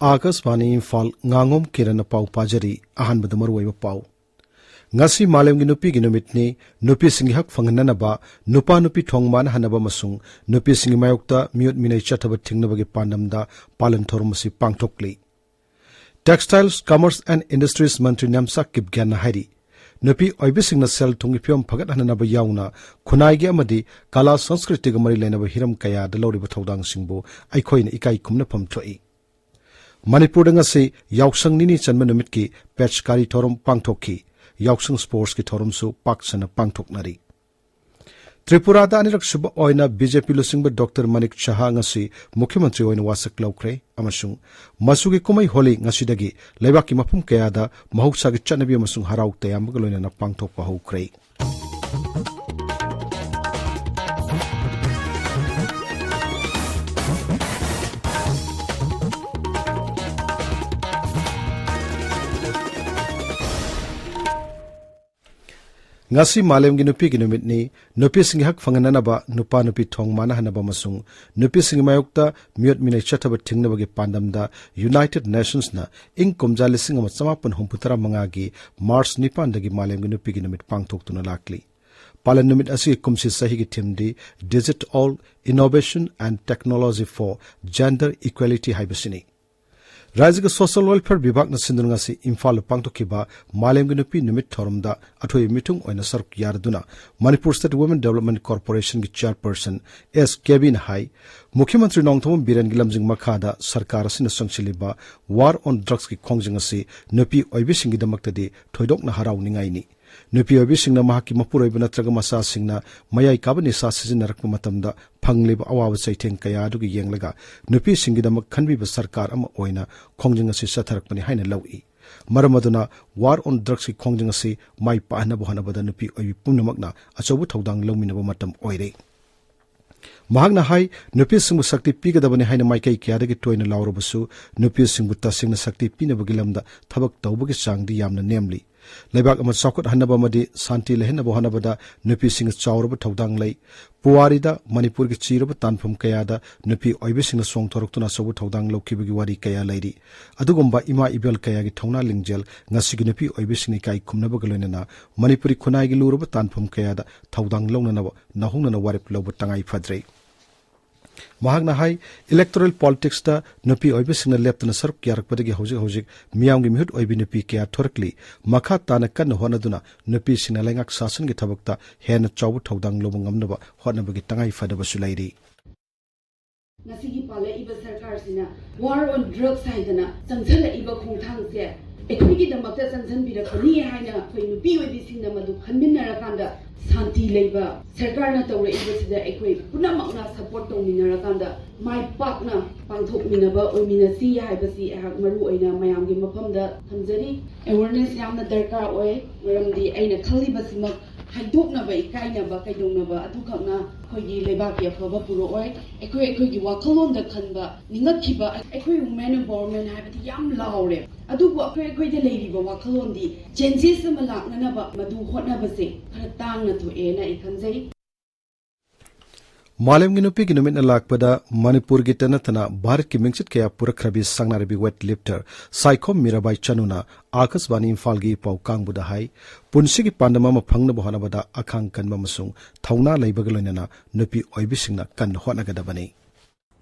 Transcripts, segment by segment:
Akasvani Imphal Ngangom Kiran pau pajari ahanbada maruoiba pau. Ngasi malemgi nupi gi numitni nupi singi hak fangnanaba nupa nupi thongman hanaba masung nupi singi mayokta miut minai chathaba thingnabagi pandamda palan thormasi pangthokli. Textiles, Commerce and Industries Mantri Namsak Kipgyan Hari nupi oibisingna sel thungi phiom phagat hanaba yauna khunai amadi kala sanskriti ga mari lenaba hiram kaya da loriba thodang singbo aikhoina ikai kumna pham thoi. Manipur ngasi yauksang nini chanma numit ki pechkari thorum pangthokki yauksang sports ki thorum su paksana pangthoknari. Tripura da anirak suba oina BJP lusingba Dr. Manik Chaha ngasi Mukhyamantri oina wasak laukre amasung masugi kumai holi ngasi dagi leibaki mapum kaya da mahuksagi chanabi amasung harau tayambaga loina pangthokpa hokre. Ngasi malemgi nupi gi numitni nupi singi hak fangananaba nupa nupi thongmana hanaba masung nupi singi mayokta miut minai chathaba thingnabagi pandamda United Nations na kumja lising ama samapan humputara mangagi March nipan dagi malemgi nupi gi numit pangthoktuna lakli. Palan numit asi kumsi sahi gi thimdi Digital Innovation and Technology for Gender Equality haibasini. Rajiga Social Welfare Vibhag na sindrungasi Imphal pangtokhiba malemgi nupi numit thorumda athoi mitung oina saruk yarduna Manipur State Women Development Corporation gi chairperson S Kevin Hai Mukhyamantri Nongthom Biren gi lamjing makhada sarkar asina sangchiliba war on drugs ki khongjing asi nupi oibising gi damaktadi thoidok na harau ningai ni nupi oibising na mahaki mapuroi natraga masa singna mayai kabani sa sijinarakpa matamda phangliba awawa chaitheng kaya adugi yenglaga nupi singidamak khanbiba sarkar ama oina khongjing asi satharakpani haina lawi maramaduna war on drugs ki khongjing asi mai pahna bohanabada nupi oibi pumnamakna achobu thodang lawminaba matam oire mahagna hai nupi singbu sakti pigadabani haina maikai kyadagi toina lawrobasu nupi singbu tasingna sakti pinabagi lamda thabak tawbagi changdi yamna nemli Lebak amat sakut hanaba madi santi lehenaba hanabada nupi sing chawraba thodang lei puwarida Manipur gi chiraba tanphum kayada nupi oibising song thoruktuna sobu thodang lokibagi wari kaya lairi adugomba ima ibel kaya gi thongna lingjel ngasigi nupi oibising kai khumnaba galoinana Manipuri khunai gi luraba tanphum kayada thodang longnana nahungnana warip loba tangai phadrei Mahagna hai electoral politics da nupi oibising leptana saruk yarakpadagi hojik miyamgi mihut oibi nupi kya thorakli makha tana kan honaduna nupi singna lengak sasan gi thabakta hena chawbu thodang loba ngamnaba hotnabagi tangai fadaba sulairi Nasigi pala iba sarkar sina war on drugs haidana changsala iba khongthang se ekhigi damakta chansan birakani haina khoi nupi oibising na madu khanminara kanda Santi Leba, Sarkarna Tore Ibasida Equi, Punamakna support Minarakanda, my partner, Pangtok Minaba, or Minasi, Hibasi, Maru, Mayam Gimapanda, Tanzari, awareness Yamna Darka way, where the Aina Kalibasima, Hadoknaba, Kainaba, Kaidonaba, Atukana, Kogi Lebaki, Puro oil, Equi Wakalon the Kanba, Ningakiba, Equi man empowerment have it yam laure. Adu Equi the lady, Wakalondi, Gensis Malak, Nanaba, Madu Hotnabase, Tang to Ena Ikanze. Malemgi nupi gi numit na lakpada Manipur gi tanatana Bharat ki mingchit kaya purakrabi sangnarabi weightlifter Saikhom Mirabai Chanuna Akasvani Imphal gi pau kangbuda hai punsi gi pandama ma phangna bohanabada akhang kanba masung thauna leibagaloinana nupi oibisingna kan hotnagadabani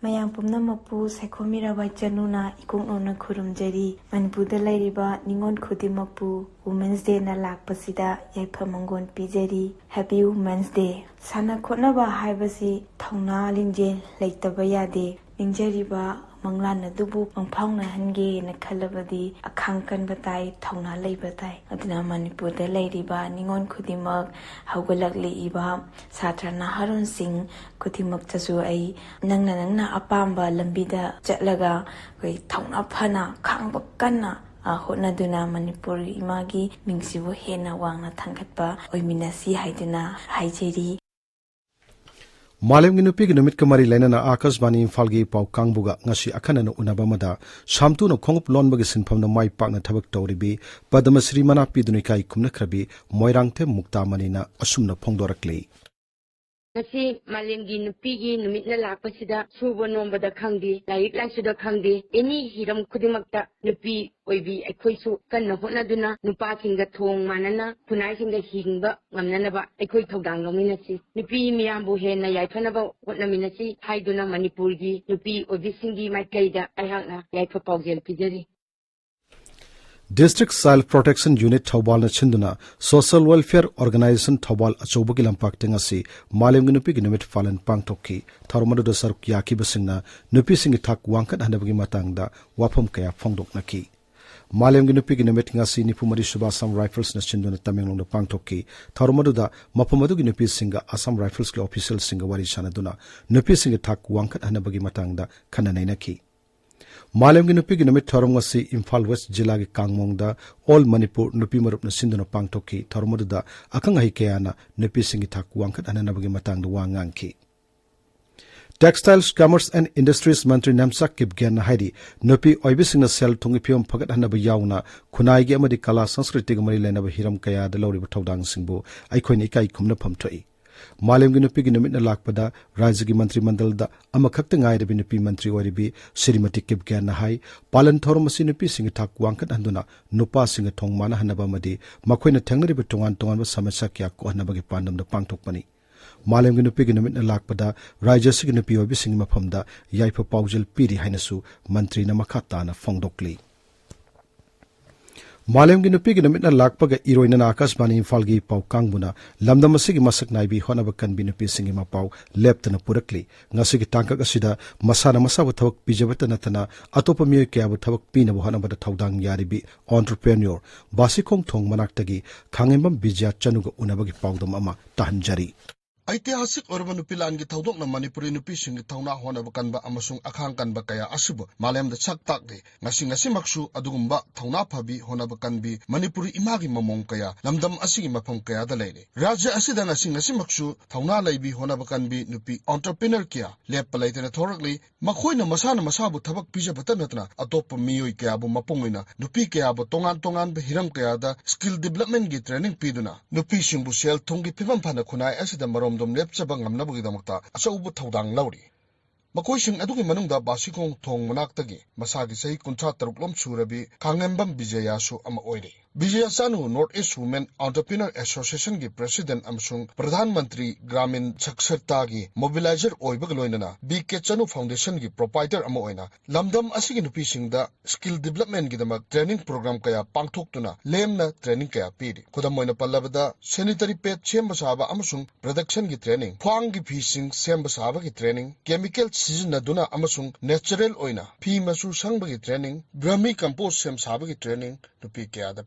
Mayang pumnamapu Saikhom Mirabai Chanuna ikungona khurumjari Manipurda lairiba ningon khudimakpu Women's Day na lakpasida yaiphamangon pijari Happy Women's Day sana khotnaba haibasi thongna linje leitaba yade ningjariba manglana dubu pangphangna hange na khalabadi akhangkan batai thongna leibatai adina Manipurda lairiba ningon khudimak haugalakli iba satrana harun singh khudimak tasu ai nangna apamba lambida chatlaga koi thongna phana khangba kanna hotnaduna Manipur imagi mingsibu hena wangna thangkhatpa oiminasi haidina haijeri Malemgi nupi gi numit kamari lainana Akasvani Imphal gi pau kangbuga ngasi akhanana unabamada samtuna khongup lonbagi sinphamna mai pakna thabak tawribi Padmasri mana pidunai kai kumna khrabi Moirangte Mukta Manina asumna phongdorakli ngasi malemgi nupigi numitna lakpasida subo nombada khangdi laik laisuda khangdi any hiram khudimakta nupi oibi aikhoisu kanna honaduna nupa singa thong manana kunai singa hingba ngamnanaba aikoi thodang lominasi nupi miyambu hena yaifanaba hotnaminasi haiduna manipurgi nupi obi singi maikaida aihakna yaifa paugel pijari District Child Protection Unit Thobal na chinduna Social Welfare Organization Thobal achobagi lampak tengasi malemgi nupi gi numit falan pangtokki tharumadu da saruk yaki basingna nupi singi thak wangkat handabagi matangda wafam kaya phongdoknaki malemgi nupi gi numit ngasi nipumari suba Assam Rifles na chinduna Tamenglong da pangtokki tharumadu da mapamadu gi nupi singa Assam Rifles ki official singa wari sanaduna nupi singi thak wangkat handabagi matangda khananainaki Malemgi nupi gi numit thorom ngasi Imphal West Jilla gi Kangmong da All Manipur nupi marup na sinduna pangtokki tharumadu da akang ahi kayana nupi singi thak wangkat ananabagi matangda wangangki Textiles, Commerce and Industries Mantri Namsak Kipgen Haidi nupi oibisingna sel thungi phiom phagat hanaba yauna khunai gi amadi kala sanskriti gi mari lenaba hiram kaya da lawri thodang singbu aikhoini kai khumna phamthoi Malemgi nupi gi numit na lakpada Rajya gi Mantri Mandal da amakhakta ngairabi nupi mantri oribi Srimati Kipgen hai palan thorum asi nupi singi thak wangkat handuna nupa singa thongmana hanaba madi makhoina thengnari tongan tongan ba samasya kya ko hanaba gi pandam da pangthokpani Malemgi nupi gi numit na lakpada Rajya sig nupi obi singi maphamda yaifa paujel piri hainasu mantri na makhata na phongdokli Malemgi nupi gi numit na lakpaga iroina na Akashbani Imphal gi pau kangbuna lamdam asigi masak naibi honaba kanbi nupi singi mapau leptana purakli ngasigi tangkak asida masana masabu thawak pijabata natana atopa miyoy kyabu thawak pinabu honaba thaudang yaribi entrepreneur basikong thong manaktagi khangembam bijya chanuga unabagi paudam ama tahanjari ऐतिहासिक urban नुपिलान की थौदोकना मणिपुरी नुपिसिंग थौना होनब कनबा अमसुंग अखांग कनबा कया असिबु मालेमदा छक ताकदे ngasi ngasi maksu adugumba thौना फाबी होनब कनबी Manipuri Imangi ममोंग कया लमदम असिगी मफम कया दा लेरे राज्य असिदा ngasi ngasi maksu थौना लैबी होनब कनबी नुपी entrepreneur किया लेप पलाइतने थोरकली मखोइना मसाना मसाबु थबक पिजबत नतना अतोप मियोय कयाबु मपोंगइना नुपी कयाबु तोंगान तोंगान बे हिरम कयादा स्किल डेवलपमेंट की ट्रेनिंग पीदुना नुपी सिंबु सेल थोंगी फिबम फाना खुनाय असिदा मरोम dom lepchaba ngamnabagidamta achaubu thodang lauri makoising adugi manungda basikong thong manaktagi masagi sahi 63 lom surabi khangembam bijayasu ama oire Vijaya Sanu North East Women Entrepreneur Association की President अमसुंग प्रधानमंत्री ग्रामीण साक्षरता की mobiliser ओइबगलोइना BK चनु foundation की proprietor अमोइना लमदम असिगी नुपीसिंगदा skill development की दमक training programme कया पांगथोक्तुना Lemna training कया पीरी खुदमोइना पल्लबदा sanitary pad same साबा अमसुंग प्रोडक्शन की ट्रेनिंग फांग की फीसिंग सेम साबा की ट्रेनिंग केमिकल सिजनदुना अमसुंग नेचुरल ओइना फी मसु संग की ट्रेनिंग ब्रह्मी कंपोस्ट सेम साबा की ट्रेनिंग नुपी कया दा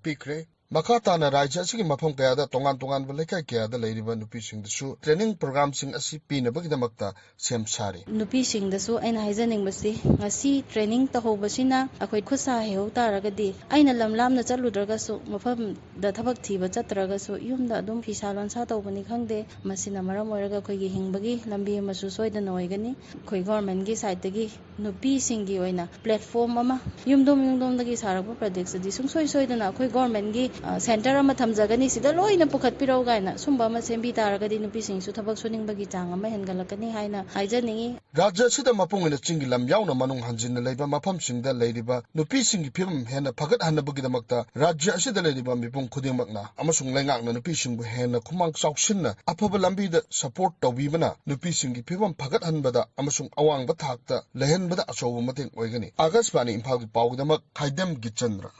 Makatana Raja Sigi Mapong Kayada Tongan Tongan Valeka Kayada Lady Nupi Sing the Su training program sing a CP Nabakdamakta Sem Sari. Nupi Sing the Su and Hizaning Basi, a sea training Taho Basina, a quite Kusa Heo Taragadi, Aina Lam Lam Nazaludragasu, Mapam the Tabakti, but Zatragasu, Yum da Dum Fisalon Sato Banikangde, Masina Maramoraga Kogi Hingbagi, Lambi Masusoi the Noigani, Koi Gorman Gisaitagi, Nupi Singi Oina, platform Mama, Yum Dum the Gisarabo predicts the Disum Soy the Koi Gorman Gi. Center ama thamjagani sida loina pukhat pirau gaina sumba ma sembi taragadi nupi singsu thabak suning bagi chang ama hengalakani haina haijaningi Rajya sida mapungina chingi lam yauna manung hanjin leiba mafam singda leiba nupi singi phim hena phagat hanabagi damakta rajya sida leiba mipung khudimakna amasung lengakna nupi singbu hena khumang chawsinna afaba lambi da support tawibana nupi singi phim phagat hanbada amasung awang ba thakta lehenbada achobu mateng oigani Akashbani Imphal gi pawdamak khaidam gichandra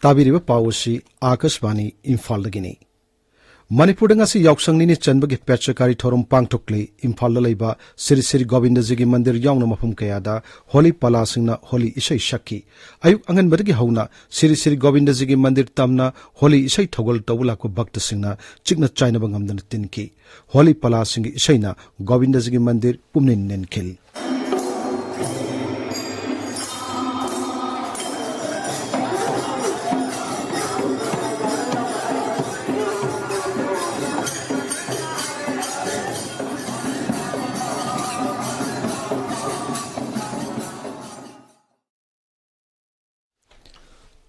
Tabiriba Pausi Akashbani Imphal Gini Manipur ngasi yauksangni chanbagi pechakari thorum pangthokli Imphal laiba Sri Sri Govindajigi mandir yaungna mafum kayada Holi palasingna Holi isai shaki ayuk angan badagi hauna Sri Sri Govindajigi mandir tamna Holi isai thogol tawula ko bhakta singna chikna chaina bangamdan tinki Holi palasingi isaina Govindajigi mandir pumnin nenkhil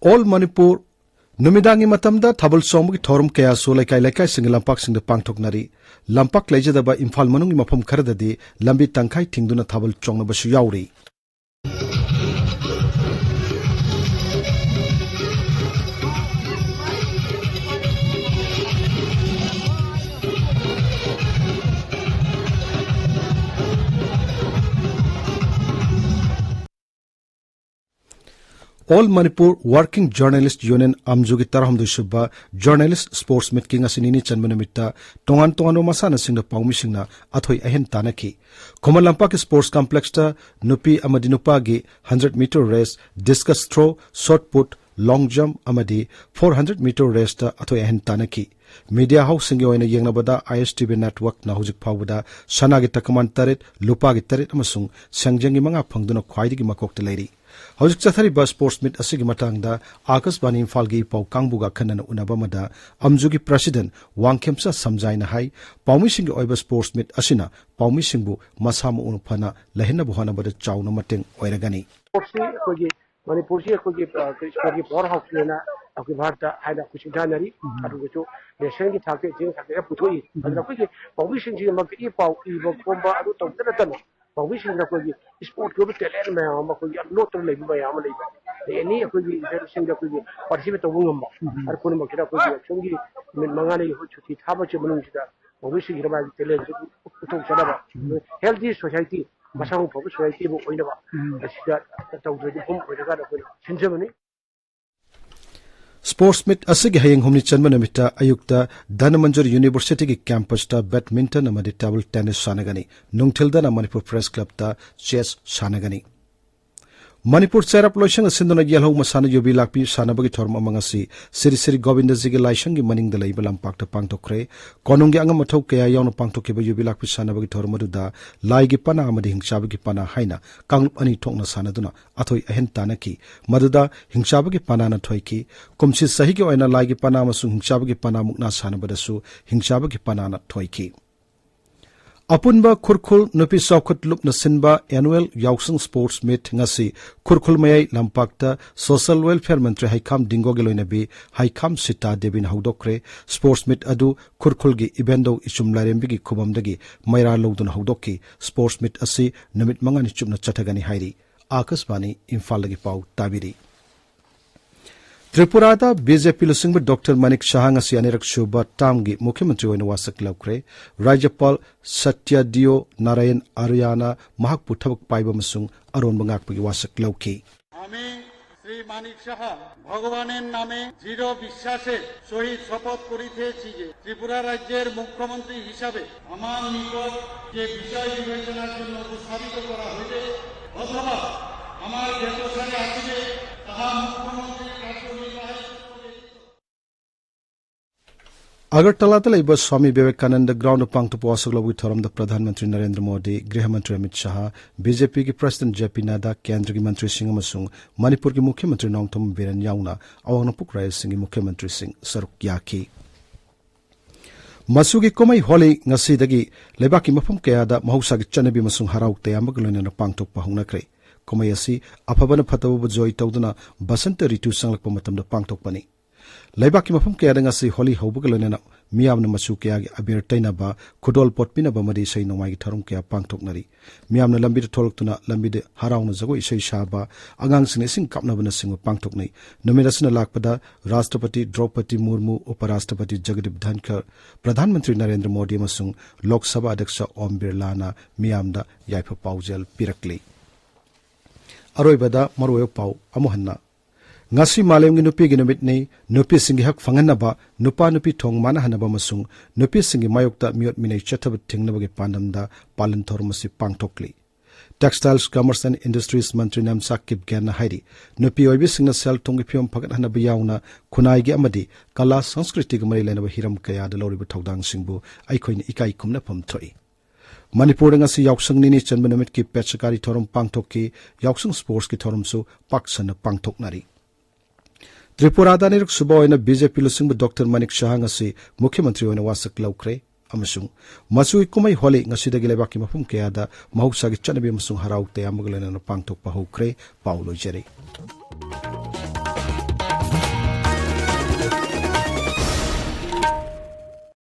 All Manipur Numidangi matamda thabal somgi thorum kaya so laikai laikai sing lampak sing pangthoknari lampak leijadaba Imphal manungi mafam kharadadi lambi tangkai tingduna thabal chongna basu yauri. All Manipur Working Journalist Union Amjugi Tarhamdu Shubba Journalist Sports Meet King Asinini Chanmanamita Tongan Tongano Masana Singh Paumi Singna Athoi Ahen Tanaki Komalampak Sports Complex ta Nupi Amadinupagi 100-meter race, discus throw, shot put, long jump Amadi 400-meter race ta Athoi Ahen Tanaki Media House Singh Yoina Yengnabada ISTV Network na Hujik Pawada Sanagi Takaman Tarit Lupagi Tarit Amasung Sangjangi Manga Pangduna Khwaidigi Makokta Lady Hojik Chathari Bus Sports Meet Asigi Matangda Akasbani Imphal gi Pau Kangbuga Khanana Unabamada Amjugi President Wangkhemsa Samjaina Hai Paumi Singh Oiba Sports Meet Asina Paumi Singbu Masamu Unphana Lahina Buhana Bada Chawna Mateng Oiragani Manipur si ko gi powerhouse lena aki bharta haida kuchidhanari adu go nation gi thakte jing thakte puthoi adu ko gi publishing ji mak I pau I bo komba adu tawdana tan publishing ko gi sport ko talent ma ma ko gi lot le ba ya ma le ni ko gi interesting ko gi participate to ngam ar ko ma kira ko gi chungi min mangane ho chuti thaba che bunung sida publishing ira ba talent to chada healthy society Masang Focus Society bo oina ba asida tawdri hum oina ga ko sinjamani Sports Meet Asigi Hayeng Humni Chanmanamita Ayukta Dhanamanjur University ki campus ta badminton amadi table tennis sanagani Nungthildana Manipur Press Club ta chess sanagani Manipur Serap Loishang Sindona Yelho Masana Yubi Lakpi Sanabagi Torm Amangasi Siri Siri Govinda Zigi Laishangi Maning the Label and Pakta Pangtokre Konungi Angamato Kaya Yon Pangtokiba Yubi Lakpi Sanabagi Tormaduda Laigi Pana Amadi Hingshabagi Pana Haina Kang Ani Tokna Sanaduna Atoi Ahentanaki Maduda Hingshabagi Panana Toiki Kumsi Sahigi Oina Laigi Pana Masu Hingshabagi Pana Mukna Sanabadasu Hingshabagi Panana Toiki Apunba Kurkul Nupi Saukut Lupna Sinba Annual Yausung Sports Meet Ngasi Kurkul Mayai Lampakta Social Welfare Mantri Haikam Dingogeloinabi Haikam Sita Debin Haudokre Sports Meet Adu Kurkulgi Ibendo Ichum Larembigi Kubamdagi Mayra Lodun Haudoki Sports Meet Asi Namit Mangani Chumna Chatagani Hairi Akasbani Imphal Pau Tabiri Tripurada BJP Lusingba Dr. Manik Shahang asi anirak shuba tamgi Mukhyamantri oina wasak laukre Rajapal Satyadio Narayan Aryana mahakpu thabak paiba masung aron bangakpagi wasak lauki Ami Sri Manik Shaha Bhagwaner name zero বিশ্বাসে শহীদ শপথ করিতেছি যে ত্রিপুরা রাজ্যের মুখ্যমন্ত্রী হিসাবে আমার নিকট যে বিষয় বিবেচনার জন্য উপস্থাপিত করা হইবে অথবা আমার যেতখানি আসিবে তাহা মুখ্যমন্ত্রীর Agartala Talaiba Swami Vivekananda ground of Pangtu Wasaglawi Thoram the Pradhan Mantri Narendra Modi, Griha Mantri Amit Shah, BJP ki President JP Nada, Kendra ki Mantri Singh Amasung, Manipur ki Mukhyamantri Nongthom Biren Yauna, Awangapuk Rai Singh Mukhyamantri Singh Saruk Yaki. Masugi Komai Holi Ngasidagi, Lebaki Mapum Kayada, Mahusagi Chanabi Masung Harauk Tayamagalun and Pangtok Pahunakre. Komayasi, Apabana Patabu Joy Tauduna, Basanta Ritu Sanglak Pamatam the Pangtok Pani. Laibaki mafum kaya ngasi holi hobugalona miyamna masu kaya gi abir tainaba khudol potpina bamadi sei nomai gi tharum kaya pangthoknari miyamna lambi de tholoktuna lambi de harawna jagoi sei shaba agang sine sing kapna bana sing pangthoknai nominasna lakpada Rashtrapati Draupadi Murmu Uparashtrapati Jagdip Dhankar Pradhan Mantri Narendra Modi masung Lok Sabha Adyaksha Om Birla na miyamda yaifa paujel pirakli aroibada maroyo pau amohanna Ngasi Malemgi Nupi Ginumit Nupi Singi Hak Fanganaba, Nupa Nupi Tong Manahanaba Masung, Nupi Singi Mayokta Mute Mine Chatabat Tingnabagi Pandamda, Palantormasi Pangtokli. Textiles, Commerce and Industries Mantri Namsakib Gana Haidi, Nupi Oibising Sel Tongipium Pagatanabiyauna, Kunaigi Amadi, Kala Sanskriti Marilena Hiram Kaya, the Lori Togdang Singbu, Ikoin Ikai Kumnapum Toi. Manipur ngasi Yausung Nini Chanbanamit ki Pechakari Torum Pangtoki, Yausung Sports ki Torum su Paksana Pangtoknari. Tripura Daniruk Suboina BJP Lusingba Dr. Manik Shahang asi Mukhyamantri oina wasak laukre amasung Masui Kumai Holi ngasidagi lebaki mafum kayada mahusagi chanabi amasung harauk te amagalena pangtok pahukre Paulo Jerry.